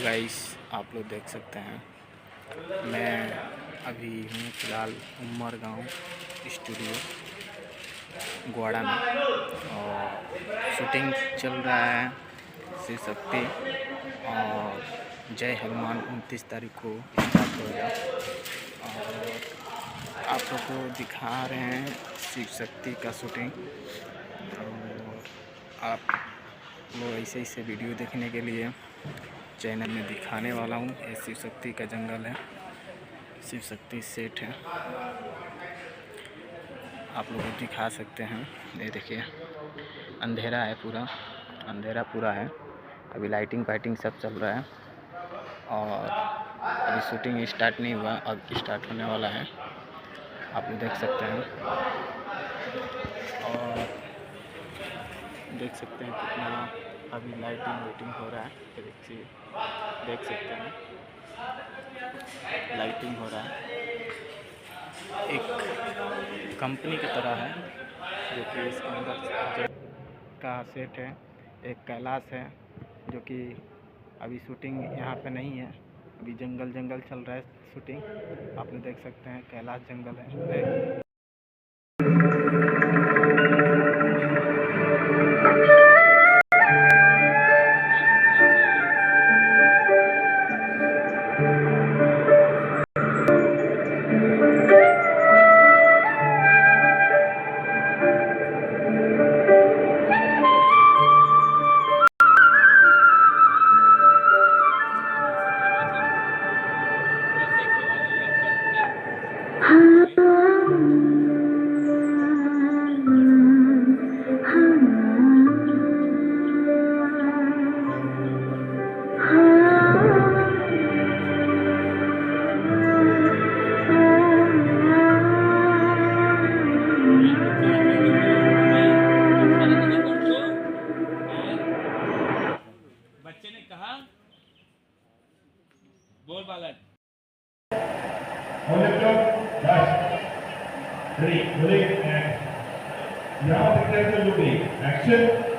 Guys, आप लोग देख सकते हैं मैं अभी हूँ फ़िलहाल उमर गाँव स्टूडियो ग्वाड़ा में और शूटिंग चल रहा है शिव शक्ति और जय हनुमान 29 तारीख को स्टार्ट होगा और आप लोग को दिखा रहे हैं शिव शक्ति का शूटिंग। और आप लोग ऐसे वीडियो देखने के लिए चैनल में दिखाने वाला हूँ। ये शिव शक्ति का जंगल है, शिव शक्ति सेट है, आप लोग दिखा सकते हैं। ये देखिए अंधेरा है, अंधेरा पूरा है। अभी लाइटिंग फाइटिंग सब चल रहा है और अभी शूटिंग स्टार्ट नहीं हुआ, अब स्टार्ट होने वाला है, आप लोग देख सकते हैं। और देख सकते हैं कितना अभी लाइटिंग हो रहा है, देखिए देख सकते हैं लाइटिंग हो रहा है। एक कंपनी की तरह है जो कि इसके अंदर का सेट है। एक कैलाश है जो कि अभी शूटिंग यहाँ पे नहीं है, अभी जंगल चल रहा है शूटिंग। आप लोग देख सकते हैं कैलाश जंगल है। बच्चे ने कहा बोल बालक Ready, now picture the movie. Action.